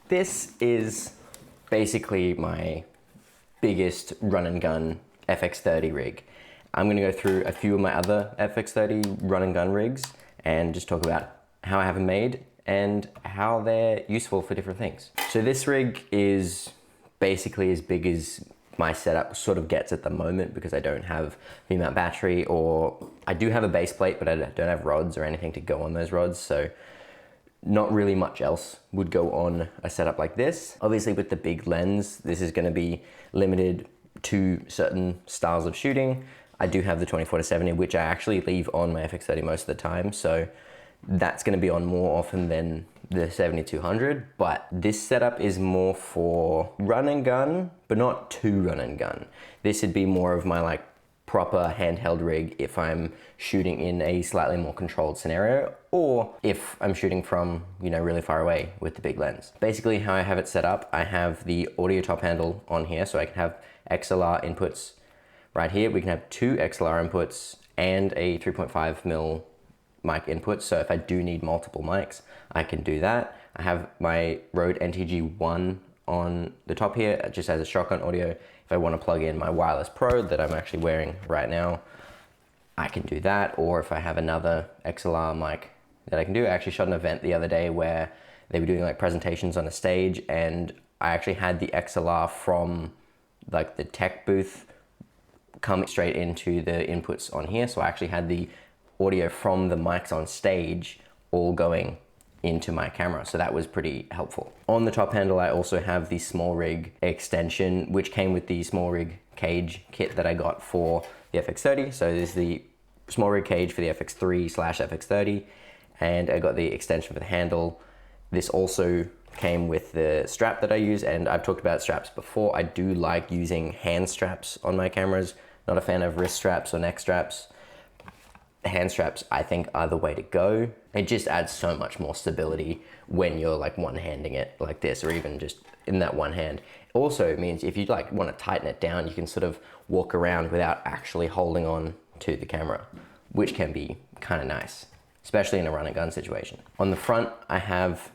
This is basically my biggest run and gun FX30 rig. I'm gonna go through a few of my other FX30 run and gun rigs and just talk about how I have them made and how they're useful for different things. So this rig is basically as big as my setup sort of gets at the moment because I don't have V-mount battery, or I do have a base plate, but I don't have rods or anything to go on those rods. So not really much else would go on a setup like this. Obviously with the big lens, this is gonna be limited to certain styles of shooting. I do have the 24-70, which I actually leave on my FX30 most of the time. So that's gonna be on more often than the 7200, but this setup is more for run and gun, but not too run and gun. This would be more of my like proper handheld rig if I'm shooting in a slightly more controlled scenario, or if I'm shooting from, you know, really far away with the big lens. Basically how I have it set up, I have the audio top handle on here, so I can have XLR inputs right here. We can have two XLR inputs and a 3.5mm mic input, so if I do need multiple mics, I can do that. I have my Rode NTG1 on the top here, it just has a shotgun audio. If I want to plug in my wireless Pro that I'm actually wearing right now, I can do that. Or if I have another XLR mic that I can do. I actually shot an event the other day where they were doing like presentations on a stage, and I actually had the XLR from like the tech booth come straight into the inputs on here. So I actually had the audio from the mics on stage all going into my camera, so that was pretty helpful. On the top handle, I also have the small rig extension, which came with the small rig cage kit that I got for the FX30. So this is the small rig cage for the FX3/FX30, and I got the extension for the handle. This also came with the strap that I use, and I've talked about straps before. I do like using hand straps on my cameras, not a fan of wrist straps or neck straps. Hand straps, I think, are the way to go. It just adds so much more stability when you're like one-handing it like this, or even just in that one hand. Also, it means if you like want to tighten it down, you can sort of walk around without actually holding on to the camera, which can be kind of nice, especially in a run and gun situation. On the front, I have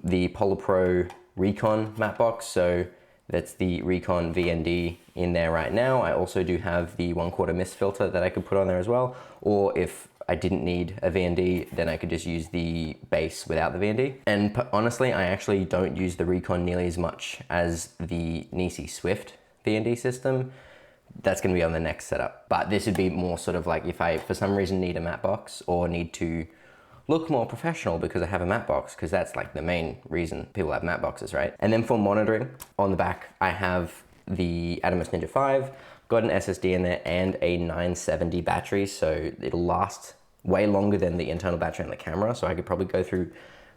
the Polar Pro Recon matte box, so that's the Recon VND in there right now. I also do have the 1/4 mist filter that I could put on there as well. Or if I didn't need a VND, then I could just use the base without the VND. And honestly, I actually don't use the Recon nearly as much as the Nisi Swift VND system. That's gonna be on the next setup. But this would be more sort of like if I, for some reason, need a matte box or need to look more professional because I have a matte box, because that's like the main reason people have matte boxes, right? And then for monitoring, on the back, I have the Atomos Ninja 5, got an SSD in there and a 970 battery, so it'll last way longer than the internal battery on the camera. So I could probably go through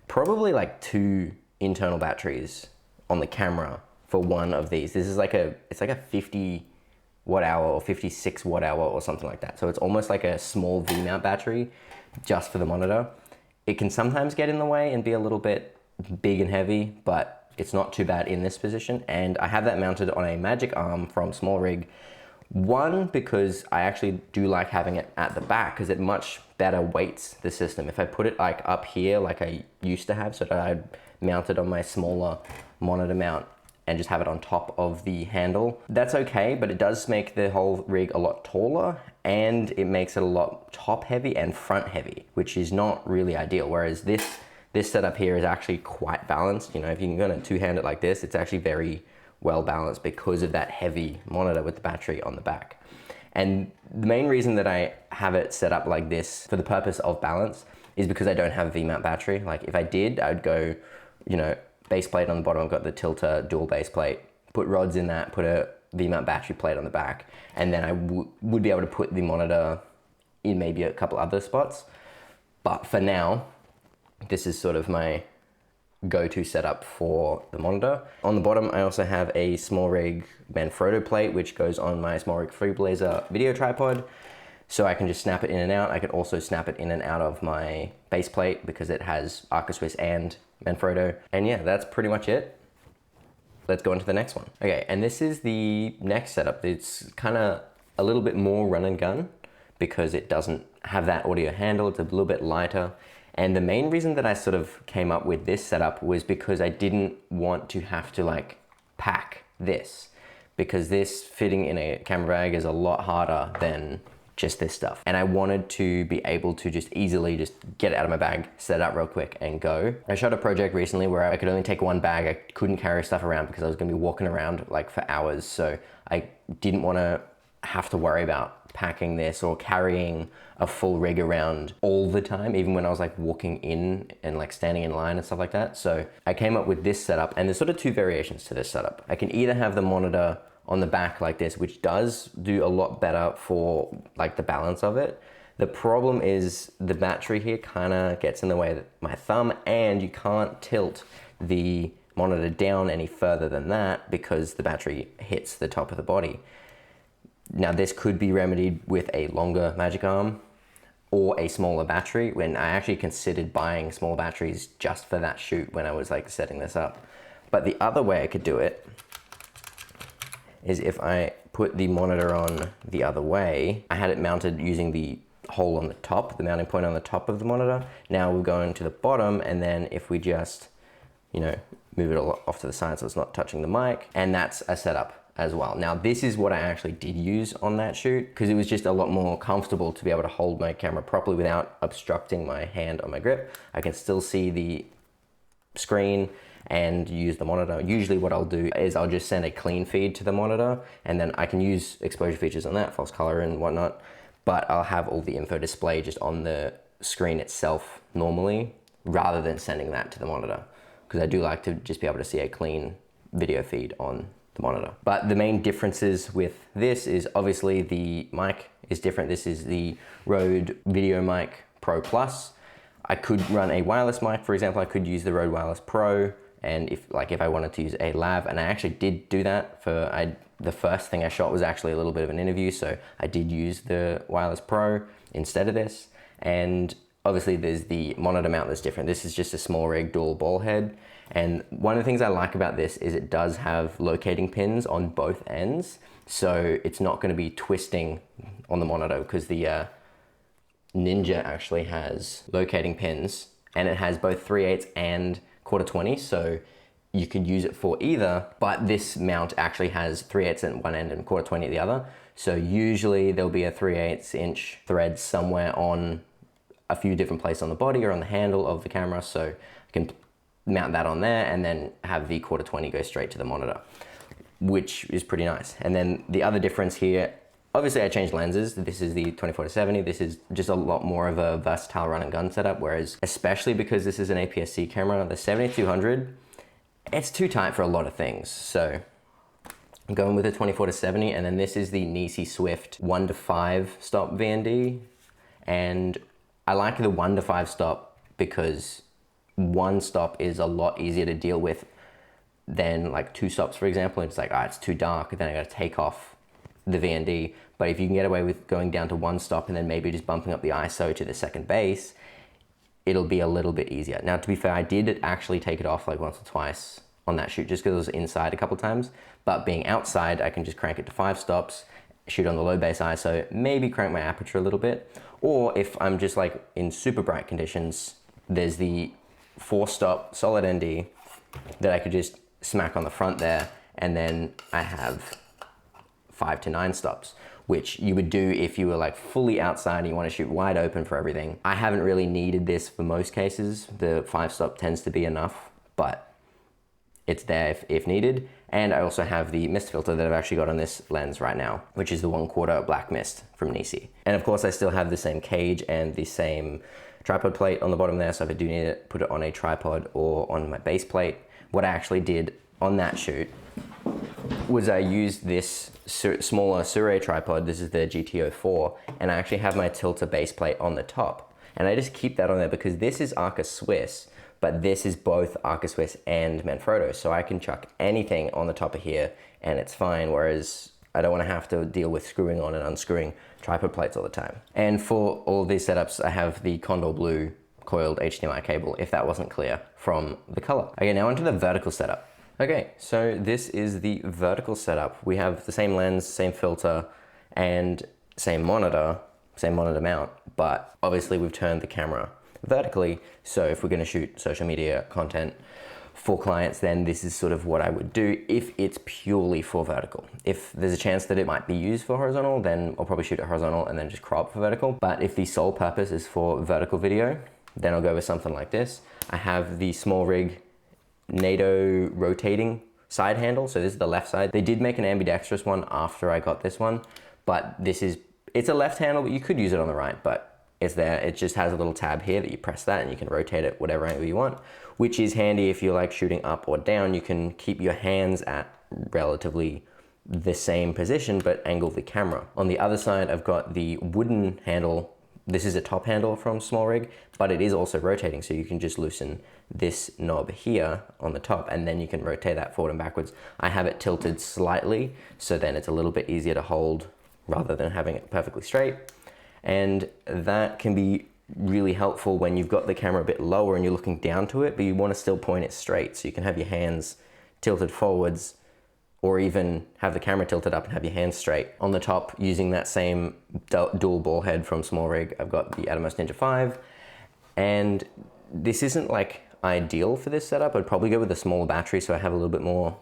probably like 2 internal batteries on the camera for one of these. This is like it's like a 50 watt hour or 56 watt hour or something like that. So it's almost like a small V-mount battery just for the monitor. It can sometimes get in the way and be a little bit big and heavy, but it's not too bad in this position. And I have that mounted on a Magic Arm from Small Rig. One, because I actually do like having it at the back because it much better weights the system. If I put it like up here like I used to have, so that I'd mount it on my smaller monitor mount and just have it on top of the handle, that's okay, but it does make the whole rig a lot taller, and it makes it a lot top heavy and front heavy, which is not really ideal. Whereas this setup here is actually quite balanced. You know, if you're gonna two-hand it like this, it's actually very well balanced because of that heavy monitor with the battery on the back. And the main reason that I have it set up like this for the purpose of balance is because I don't have a V-mount battery. Like if I did, I'd go, you know, base plate on the bottom. I've got the Tilta dual base plate, put rods in that, put a V-mount battery plate on the back, and then I would be able to put the monitor in maybe a couple other spots. But for now, this is sort of my go-to setup for the monitor. On the bottom, I also have a Small Rig Manfrotto plate, which goes on my Small Rig Freeblazer video tripod. So I can just snap it in and out. I can also snap it in and out of my base plate because it has Arca Swiss and Manfrotto. And yeah, that's pretty much it. Let's go on to the next one. Okay, and this is the next setup. It's kind of a little bit more run and gun because it doesn't have that audio handle. It's a little bit lighter. And the main reason that I sort of came up with this setup was because I didn't want to have to like pack this, because this fitting in a camera bag is a lot harder than just this stuff. And I wanted to be able to just easily just get it out of my bag, set it up real quick and go. I shot a project recently where I could only take one bag. I couldn't carry stuff around because I was gonna be walking around like for hours. So I didn't wanna have to worry about packing this or carrying a full rig around all the time, even when I was like walking in and like standing in line and stuff like that. So I came up with this setup, and there's sort of two variations to this setup. I can either have the monitor on the back like this, which does do a lot better for like the balance of it. The problem is the battery here kind of gets in the way of my thumb, and you can't tilt the monitor down any further than that because the battery hits the top of the body. Now this could be remedied with a longer magic arm or a smaller battery, when I actually considered buying small batteries just for that shoot when I was like setting this up. But the other way I could do it is if I put the monitor on the other way. I had it mounted using the hole on the top, the mounting point on the top of the monitor. Now we're going to the bottom, and then if we just, you know, move it off to the side so it's not touching the mic, and that's a setup as well. Now this is what I actually did use on that shoot, because it was just a lot more comfortable to be able to hold my camera properly without obstructing my hand on my grip. I can still see the screen and use the monitor. Usually what I'll do is I'll just send a clean feed to the monitor, and then I can use exposure features on that, false color and whatnot, but I'll have all the info display just on the screen itself normally, rather than sending that to the monitor, because I do like to just be able to see a clean video feed on the monitor. But the main differences with this is obviously the mic is different. This is the Rode Video Mic Pro Plus. I could run a wireless mic, for example. I could use the Rode Wireless Pro, and if I wanted to use a lav, and I actually did do that for, the first thing I shot was actually a little bit of an interview, so I did use the Wireless Pro instead of this. And obviously there's the monitor mount that's different. This is just a small rig dual ball head. And one of the things I like about this is it does have locating pins on both ends. So it's not gonna be twisting on the monitor, because the Ninja actually has locating pins, and it has both 3/8 and 1/4-20, so you could use it for either, but this mount actually has 3/8 at one end and 1/4-20 at the other. So usually there'll be a 3/8 inch thread somewhere on a few different places on the body or on the handle of the camera, so you can mount that on there and then have the 1/4-20 go straight to the monitor, which is pretty nice. And then the other difference here, obviously I changed lenses. This is the 24-70. This is just a lot more of a versatile run and gun setup, whereas especially because this is an aps-c camera, the 7200, it's too tight for a lot of things. So I'm going with the 24-70, and then this is the Nisi Swift 1-5 stop VND. And I like the 1-5 stop because one stop is a lot easier to deal with than like 2 stops, for example. It's like, it's too dark, then I gotta take off the VND. But if you can get away with going down to 1 stop and then maybe just bumping up the ISO to the second base, it'll be a little bit easier. Now, to be fair, I did actually take it off like once or twice on that shoot, just because it was inside a couple times. But being outside, I can just crank it to 5 stops, shoot on the low base ISO, maybe crank my aperture a little bit. Or if I'm just like in super bright conditions, there's the 4-stop solid ND that I could just smack on the front there, and then I have 5 to 9 stops, which you would do if you were like fully outside and you want to shoot wide open for everything. I haven't really needed this for most cases. The 5-stop tends to be enough, but it's there if needed. And I also have the mist filter that I've actually got on this lens right now, which is the 1/4 black mist from Nisi. And of course I still have the same cage and the same tripod plate on the bottom there, so if I do need it, put it on a tripod or on my base plate. What I actually did on that shoot was I used this smaller Sure tripod. This is the GTO4, and I actually have my tilter base plate on the top. And I just keep that on there because this is Arca Swiss, but this is both Arca Swiss and Manfrotto. So I can chuck anything on the top of here and it's fine, whereas I don't want to have to deal with screwing on and unscrewing tripod plates all the time. And for all these setups, I have the Condor Blue coiled HDMI cable, if that wasn't clear from the color. Okay, now onto the vertical setup. Okay, so this is the vertical setup. We have the same lens, same filter, and same monitor mount, but obviously we've turned the camera vertically. So if we're going to shoot social media content for clients, then this is sort of what I would do if it's purely for vertical. If there's a chance that it might be used for horizontal, then I'll probably shoot it horizontal and then just crop for vertical. But if the sole purpose is for vertical video, then I'll go with something like this. I have the SmallRig NATO rotating side handle. So this is the left side. They did make an ambidextrous one after I got this one, but it's a left handle, but you could use it on the right, but it's there. It just has a little tab here that you press that and you can rotate it whatever angle you want, which is handy if you're like shooting up or down. You can keep your hands at relatively the same position, but angle the camera. On the other side, I've got the wooden handle. This is a top handle from SmallRig, but it is also rotating. So you can just loosen this knob here on the top and then you can rotate that forward and backwards. I have it tilted slightly, so then it's a little bit easier to hold rather than having it perfectly straight. And that can be really helpful when you've got the camera a bit lower and you're looking down to it, but you want to still point it straight. So you can have your hands tilted forwards, or even have the camera tilted up and have your hands straight. On the top, using that same dual ball head from SmallRig, I've got the Atomos Ninja 5. And this isn't like ideal for this setup. I'd probably go with a smaller battery so I have a little bit more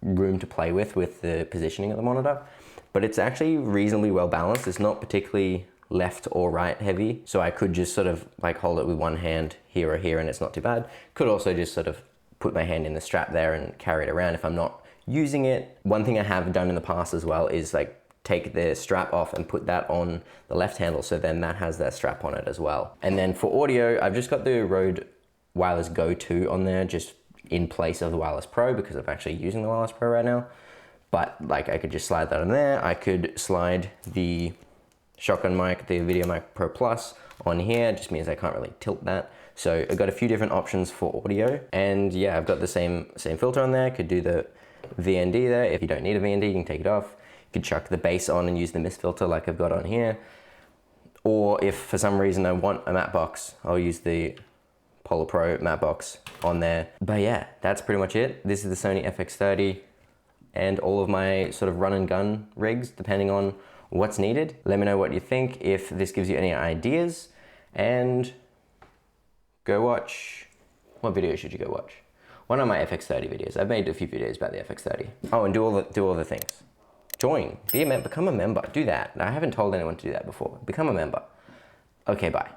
room to play with the positioning of the monitor. But it's actually reasonably well balanced. It's not particularly left or right heavy. So I could just sort of like hold it with one hand here or here and it's not too bad. Could also just sort of put my hand in the strap there and carry it around if I'm not using it. One thing I have done in the past as well is like take the strap off and put that on the left handle, so then that has that strap on it as well. And then for audio, I've just got the Rode Wireless Go 2 on there, just in place of the Wireless Pro, because I'm actually using the Wireless Pro right now. But like I could just slide that on there. I could slide the shotgun mic, the Video Mic Pro Plus on here. It just means I can't really tilt that. So I've got a few different options for audio. And yeah, I've got the same filter on there. Could do the VND there. If you don't need a VND, you can take it off. You could chuck the bass on and use the mist filter like I've got on here. Or if for some reason I want a matte box, I'll use the Polar Pro matte box on there. But yeah, that's pretty much it. This is the Sony FX30 and all of my sort of run and gun rigs, depending on what's needed. Let me know what you think, if this gives you any ideas, and go watch, what video should you go watch? One of my FX30 videos. I've made a few videos about the FX30. Oh, and do all the things. Join, be a member, become a member, do that. I haven't told anyone to do that before. Become a member. Okay, bye.